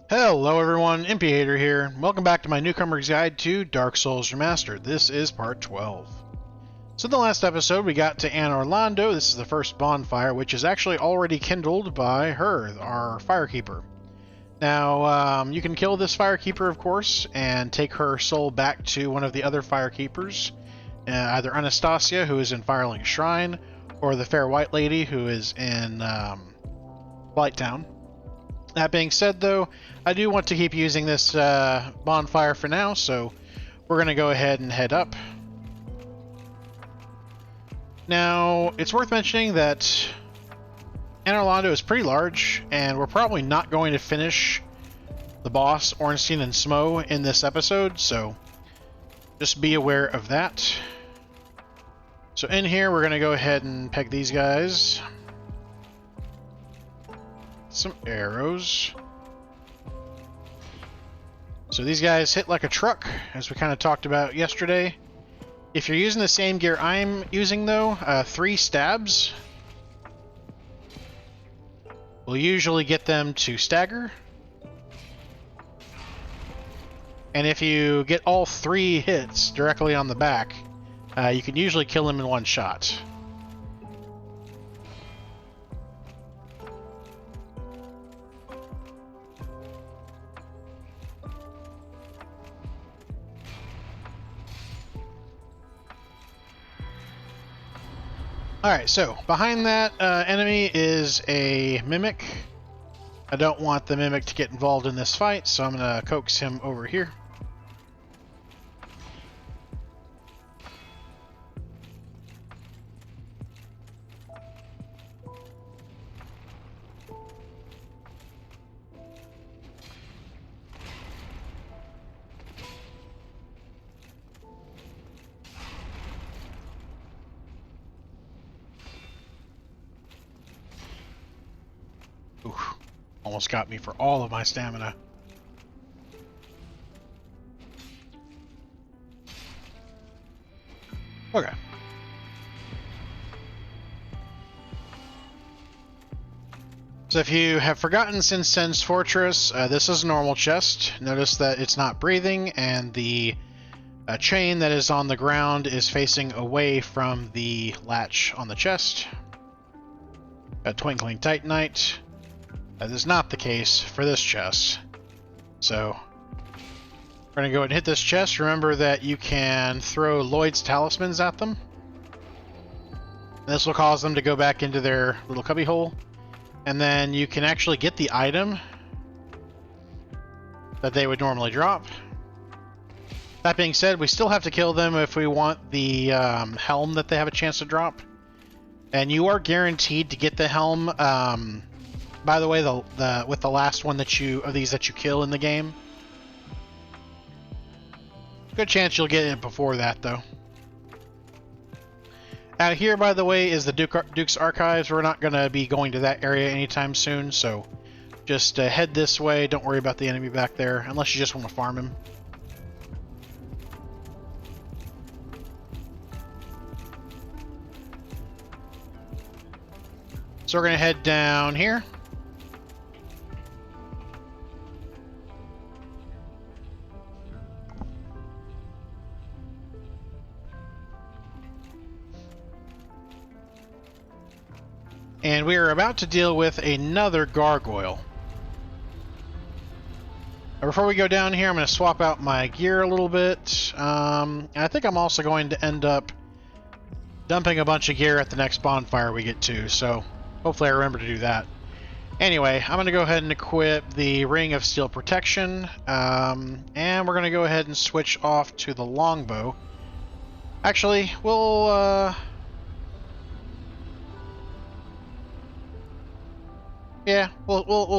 Hello everyone, Educator here. Welcome back to my newcomer's guide to Dark Souls Remastered. This is part 12. So in the last episode we got to Anor Londo. This is the first bonfire, which is actually already kindled by her, our firekeeper. Now, you can kill this firekeeper, of course, and take her soul back to one of the other firekeepers, either Anastasia, who is in Firelink Shrine, or the Fair White Lady, who is in Blighttown. That being said, though, I do want to keep using this bonfire for now, so we're going to go ahead and head up. Now, it's worth mentioning that Anor Londo is pretty large, and we're probably not going to finish the boss, Ornstein and Smo, in this episode, so just be aware of that. So in here, we're going to go ahead and peg these guys. Some arrows. So these guys hit like a truck, as we kind of talked about yesterday. If you're using the same gear I'm using, though, 3 stabs will usually get them to stagger. And if you get all 3 hits directly on the back, you can usually kill them in one shot. Alright, so behind that enemy is a Mimic. I don't want the Mimic to get involved in this fight, so I'm going to coax him over here. Oof, almost got me for all of my stamina. Okay. So if you have forgotten since Sen's Fortress, this is a normal chest. Notice that it's not breathing, and the chain that is on the ground is facing away from the latch on the chest. A Twinkling Titanite. That is not the case for this chest. So, we're going to go ahead and hit this chest. Remember that you can throw Lloyd's talismans at them. This will cause them to go back into their little cubby hole. And then you can actually get the item that they would normally drop. That being said, we still have to kill them if we want the helm that they have a chance to drop. And you are guaranteed to get the helm. By the way, with the last one that you kill in the game, good chance you'll get it before that, though. Out here, by the way, is the Duke's Archives. We're not going to be going to that area anytime soon, so just head this way. Don't worry about the enemy back there, unless you just want to farm him. So we're going to head down here. And we are about to deal with another gargoyle. Before we go down here, I'm going to swap out my gear a little bit. I think I'm also going to end up dumping a bunch of gear at the next bonfire we get to, so hopefully I remember to do that. Anyway, I'm going to go ahead and equip the Ring of Steel Protection, and we're going to go ahead and switch off to the longbow. Actually, we'll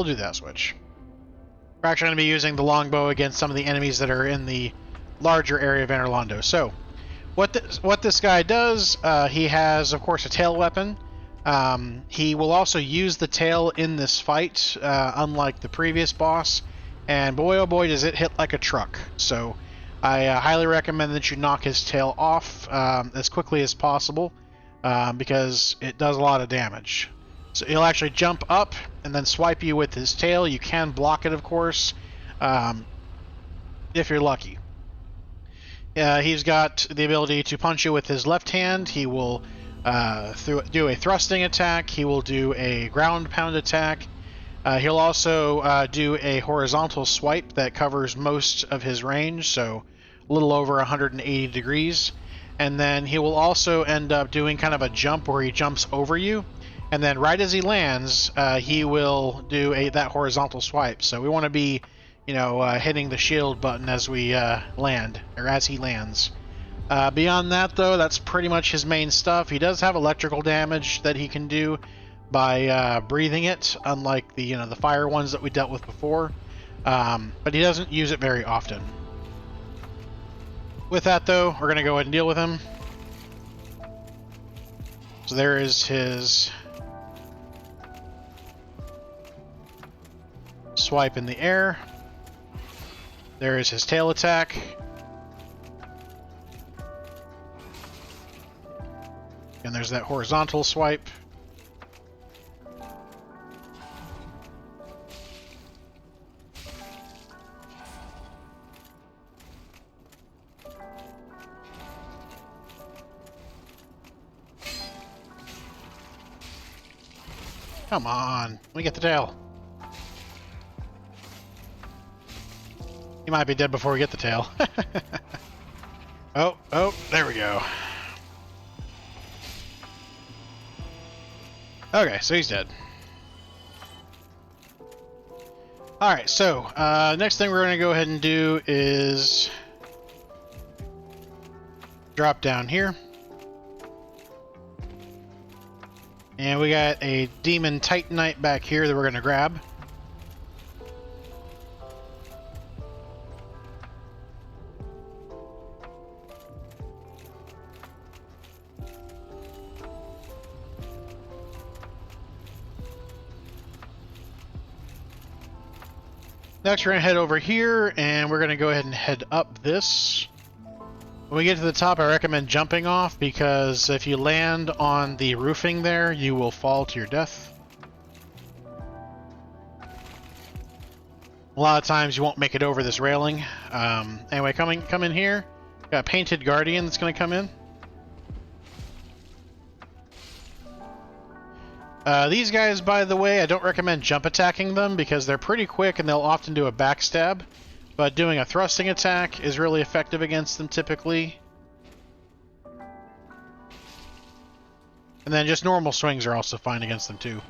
do that switch. We're actually going to be using the longbow against some of the enemies that are in the larger area of Anor Londo. So, what this guy does, he has, of course, a tail weapon. He will also use the tail in this fight, unlike the previous boss. And boy, oh boy, does it hit like a truck. So, I highly recommend that you knock his tail off as quickly as possible, because it does a lot of damage. So he'll actually jump up and then swipe you with his tail. You can block it, of course, if you're lucky. He's got the ability to punch you with his left hand. He will do a thrusting attack. He will do a ground pound attack. He'll also do a horizontal swipe that covers most of his range, so a little over 180 degrees. And then he will also end up doing kind of a jump where he jumps over you. And then right as he lands, he will do that horizontal swipe. So we want to be, hitting the shield button as we land, or as he lands. Beyond that, though, that's pretty much his main stuff. He does have electrical damage that he can do by breathing it, unlike the the fire ones that we dealt with before. But he doesn't use it very often. With that, though, we're going to go ahead and deal with him. So there is his swipe in the air. There is his tail attack. And there's that horizontal swipe. Come on, let me get the tail. He might be dead before we get the tail. Oh, there we go. Okay, so he's dead. Alright, so next thing we're going to go ahead and do is drop down here. And we got a Demon Titanite back here that we're going to grab. Next, we're going to head over here, and we're going to go ahead and head up this. When we get to the top, I recommend jumping off, because if you land on the roofing there, you will fall to your death. A lot of times you won't make it over this railing. Anyway, come in here. Got a Painted Guardian that's going to come in. These guys, by the way, I don't recommend jump attacking them because they're pretty quick and they'll often do a backstab. But doing a thrusting attack is really effective against them typically. And then just normal swings are also fine against them too.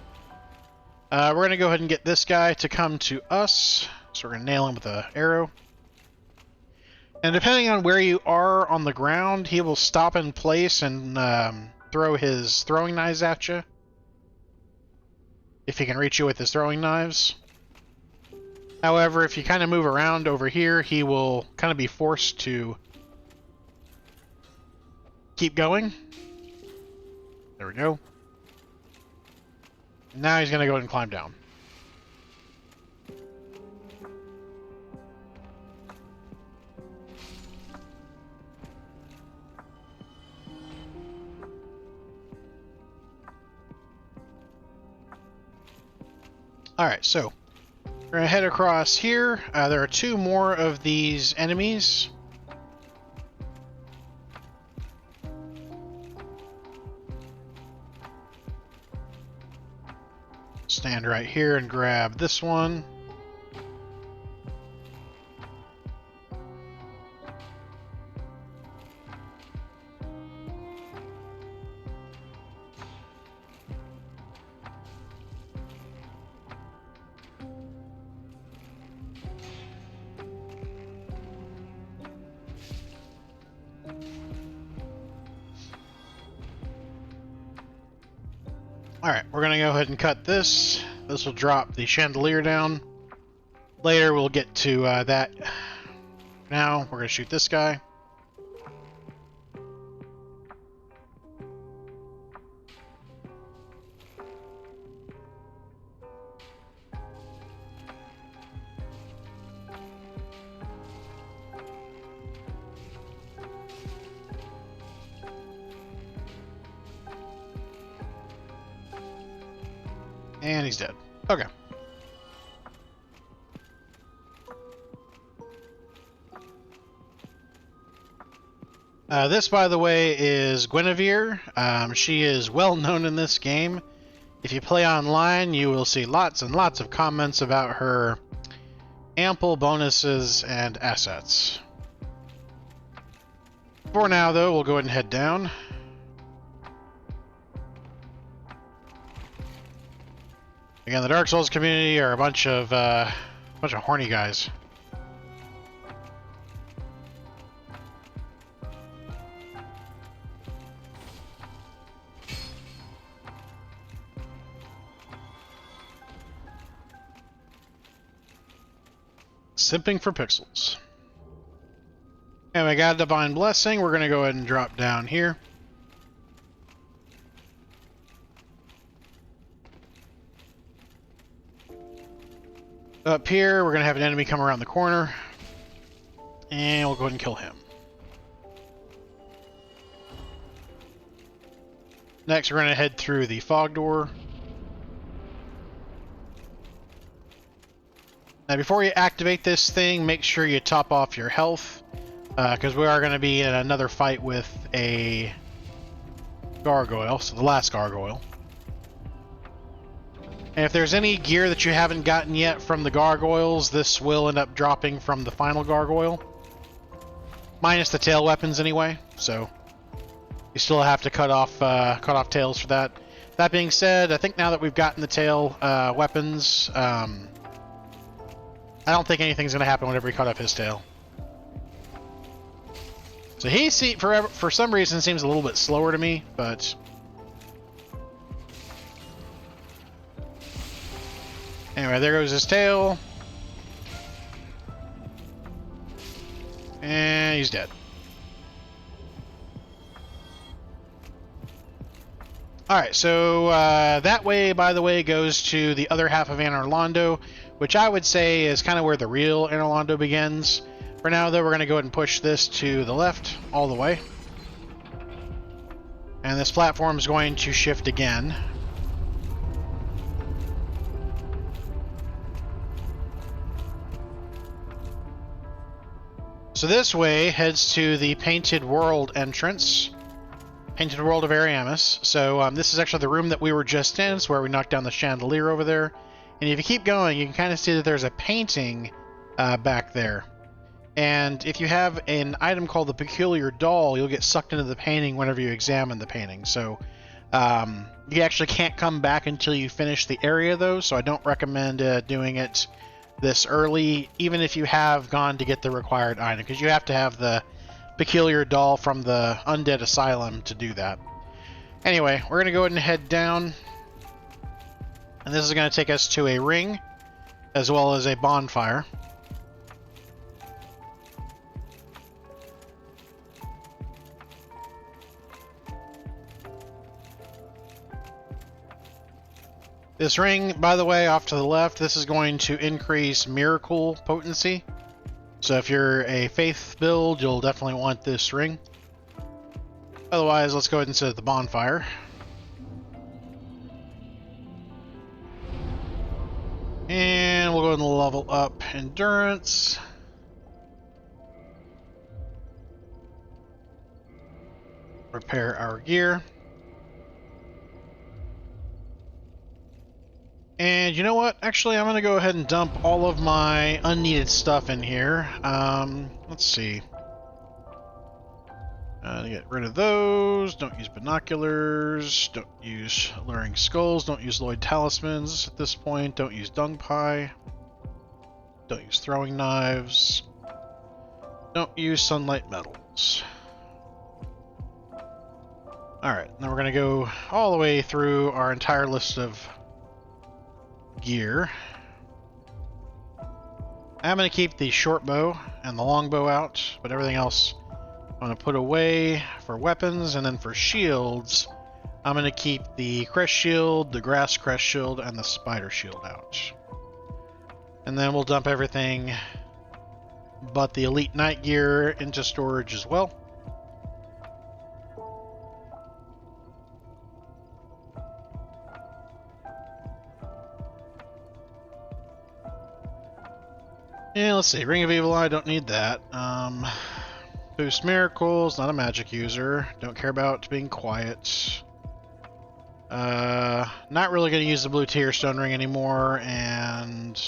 We're going to go ahead and get this guy to come to us. So we're going to nail him with an arrow. And depending on where you are on the ground, he will stop in place and throw his throwing knives at you. If he can reach you with his throwing knives. However, if you kind of move around over here, he will kind of be forced to keep going. There we go. Now he's going to go ahead and climb down. Alright, so we're going to head across here. There are two more of these enemies. Stand right here and grab this one. Alright, we're going to go ahead and cut this. This will drop the chandelier down. Later we'll get to that. Now we're going to shoot this guy. And he's dead. Okay. This, by the way, is Guinevere. She is well known in this game. If you play online, you will see lots and lots of comments about her ample bonuses and assets. For now, though, we'll go ahead and head down. Again, the Dark Souls community are a bunch of horny guys. Simping for pixels. And we got a Divine Blessing. We're going to go ahead and drop down here. Up here, we're going to have an enemy come around the corner. And we'll go ahead and kill him. Next, we're going to head through the fog door. Now, before you activate this thing, make sure you top off your health, because we are going to be in another fight with a gargoyle, so the last gargoyle. And if there's any gear that you haven't gotten yet from the gargoyles, this will end up dropping from the final gargoyle. Minus the tail weapons anyway, so you still have to cut off tails for that. That being said, I think now that we've gotten the tail weapons, I don't think anything's going to happen whenever we cut off his tail. So he, for some reason, seems a little bit slower to me, but... Anyway, there goes his tail. And he's dead. Alright, so that way, by the way, goes to the other half of Anor Londo, which I would say is kind of where the real Anor Londo begins. For now, though, we're going to go ahead and push this to the left all the way. And this platform is going to shift again. So this way heads to the Painted World entrance. Painted World of Ariamis. So this is actually the room that we were just in. It's where we knocked down the chandelier over there. And if you keep going, you can kind of see that there's a painting back there. And if you have an item called the Peculiar Doll, you'll get sucked into the painting whenever you examine the painting. So you actually can't come back until you finish the area, though. So I don't recommend doing it this early, even if you have gone to get the required item, because you have to have the Peculiar Doll from the Undead Asylum to do that. Anyway, we're going to go ahead and head down. And this is going to take us to a ring, as well as a bonfire. This ring, by the way, off to the left, this is going to increase miracle potency. So if you're a faith build, you'll definitely want this ring. Otherwise, let's go ahead and set the bonfire. And we'll go ahead and level up endurance. Repair our gear. And you know what? Actually, I'm going to go ahead and dump all of my unneeded stuff in here. Let's see. Get rid of those. Don't use binoculars. Don't use luring skulls. Don't use Lloyd talismans at this point. Don't use dung pie. Don't use throwing knives. Don't use sunlight metals. Alright, now we're going to go all the way through our entire list of gear. I'm going to keep the short bow and the long bow out, but everything else I'm going to put away for weapons. And then for shields, I'm going to keep the crest shield, the grass crest shield, and the spider shield out. And then we'll dump everything but the elite knight gear into storage as well. Yeah, let's see. Ring of Evil Eye, don't need that. Boost Miracles, not a magic user. Don't care about being quiet. Not really going to use the blue tier stone ring anymore, and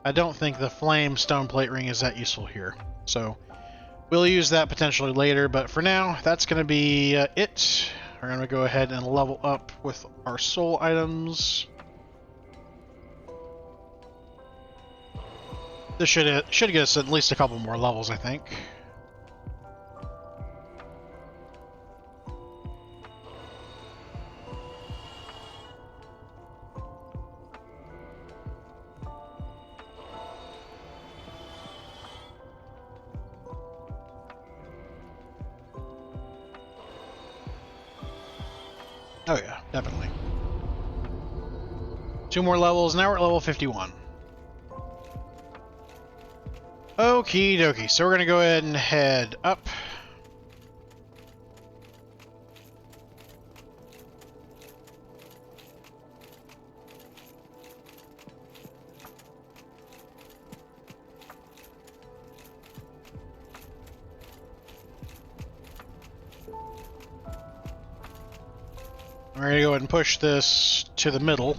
I don't think the flame stone plate ring is that useful here. So we'll use that potentially later, but for now, that's going to be it. We're going to go ahead and level up with our soul items. This should get us at least a couple more levels, I think. Oh yeah, definitely. 2 more levels, now we're at level 51. Okie dokie, so we're gonna go ahead and head up. We're going to go ahead and push this to the middle.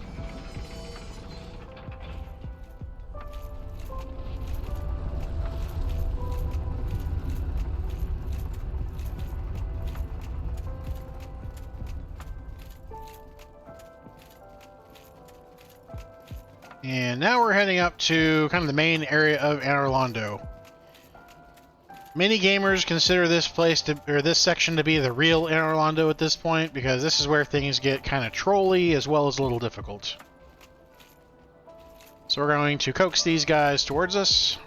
And now we're heading up to kind of the main area of Anor Londo. Many gamers consider this place or this section to be the real Anor Londo at this point, because this is where things get kind of trolly as well as a little difficult. So we're going to coax these guys towards us.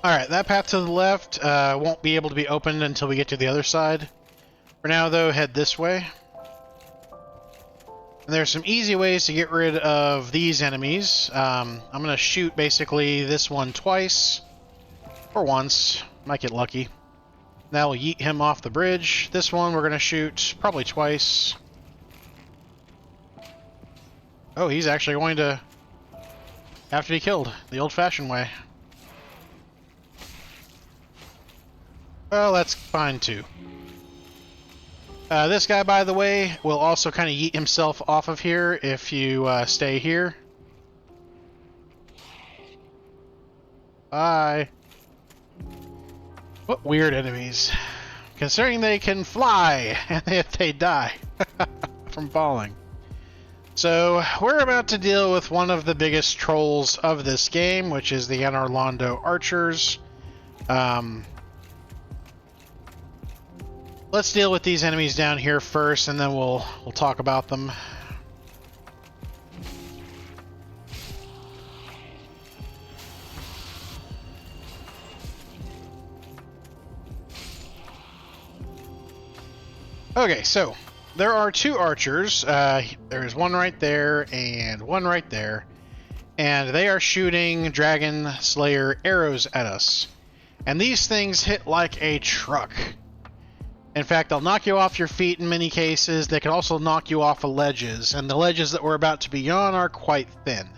Alright, that path to the left won't be able to be opened until we get to the other side. For now, though, head this way. And there's some easy ways to get rid of these enemies. I'm going to shoot basically this one twice. Or once. Might get lucky. That will yeet him off the bridge. This one we're going to shoot probably twice. Oh, he's actually going to have to be killed the old-fashioned way. Well, that's fine too. This guy, by the way, will also kind of yeet himself off of here if you stay here. Bye. What weird enemies. Considering they can fly, and if they die from falling. So, we're about to deal with one of the biggest trolls of this game, which is the Anor Londo archers. Let's deal with these enemies down here first, and then we'll talk about them. Okay, so there are 2 archers. There's one right there and one right there, and they are shooting Dragon Slayer arrows at us. And these things hit like a truck. In fact, they'll knock you off your feet in many cases. They can also knock you off of ledges, and the ledges that we're about to be on are quite thin.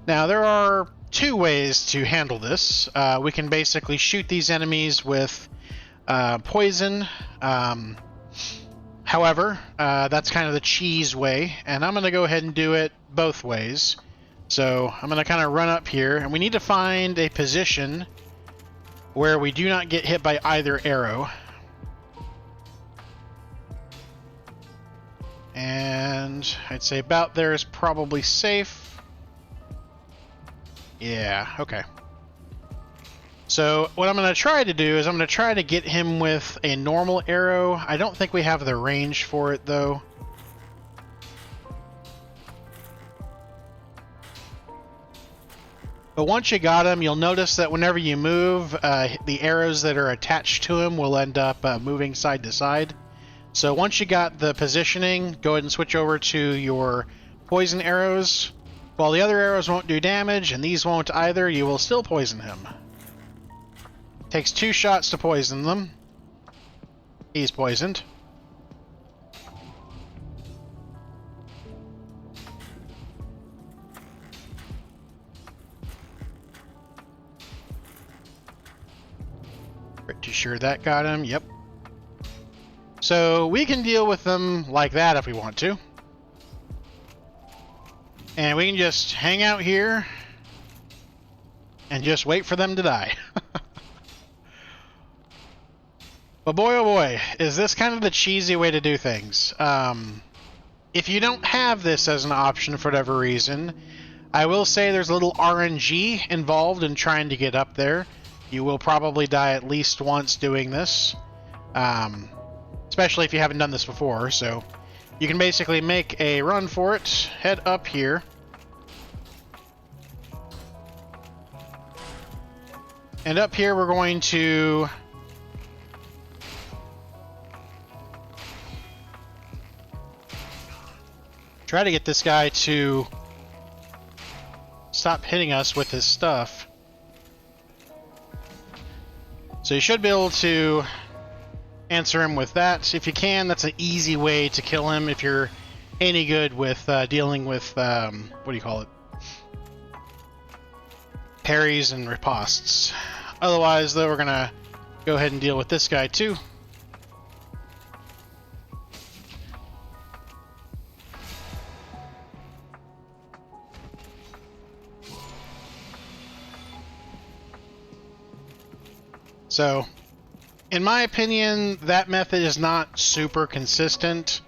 Now, there are 2 ways to handle this. We can basically shoot these enemies with poison. However, that's kind of the cheese way, and I'm going to go ahead and do it both ways. So I'm going to kind of run up here, and we need to find a position where we do not get hit by either arrow. And I'd say about there is probably safe. Yeah, okay. So what I'm going to try to do is I'm going to try to get him with a normal arrow. I don't think we have the range for it, though. But once you got him, you'll notice that whenever you move, the arrows that are attached to him will end up moving side to side. So once you got the positioning, go ahead and switch over to your poison arrows. While the other arrows won't do damage, and these won't either, you will still poison him. Takes 2 shots to poison them. He's poisoned. Pretty sure that got him. Yep. So we can deal with them like that if we want to. And we can just hang out here and just wait for them to die. But boy, oh boy, is this kind of the cheesy way to do things. If you don't have this as an option for whatever reason, I will say there's a little RNG involved in trying to get up there. You will probably die at least once doing this, especially if you haven't done this before. So you can basically make a run for it, head up here, and up here we're going to try to get this guy to stop hitting us with his stuff. So you should be able to answer him with that. If you can, that's an easy way to kill him if you're any good with dealing with, what do you call it? Parries and ripostes. Otherwise, though, we're going to go ahead and deal with this guy too. So, in my opinion, that method is not super consistent.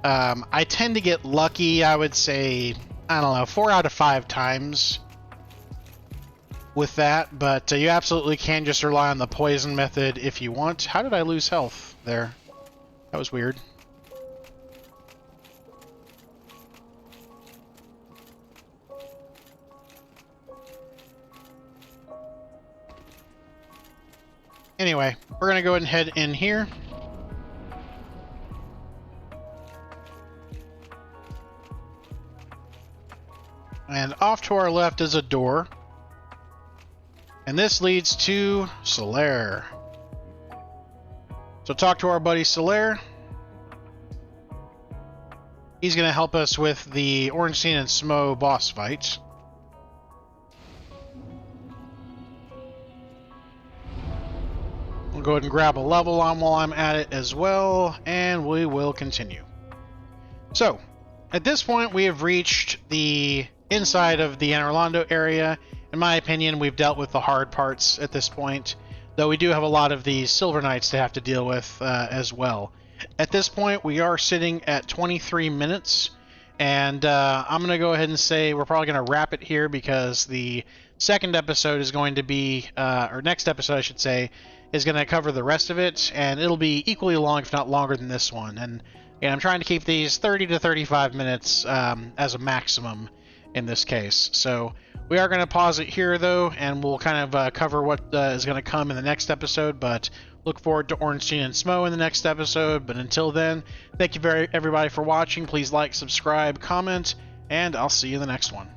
I tend to get lucky, I would say, I don't know, 4 out of 5 times with that, but you absolutely can just rely on the poison method if you want. How did I lose health there? That was weird. Anyway, we're going to go ahead and head in here. And off to our left is a door. And this leads to Solaire. So talk to our buddy Solaire. He's going to help us with the Ornstein and Smo boss fight. We'll go ahead and grab a level on while I'm at it as well, and we will continue. So, at this point, we have reached the inside of the Anor Londo area. In my opinion, we've dealt with the hard parts at this point, though we do have a lot of these Silver Knights to have to deal with as well. At this point, we are sitting at 23 minutes, and I'm going to go ahead and say we're probably going to wrap it here because the second episode is going to be, or next episode I should say, is going to cover the rest of it, and it'll be equally long, if not longer than this one. And I'm trying to keep these 30 to 35 minutes as a maximum in this case. So we are going to pause it here, though, and we'll kind of cover what is going to come in the next episode, but look forward to Ornstein and Smo in the next episode. But until then, thank you everybody for watching. Please like, subscribe, comment, and I'll see you in the next one.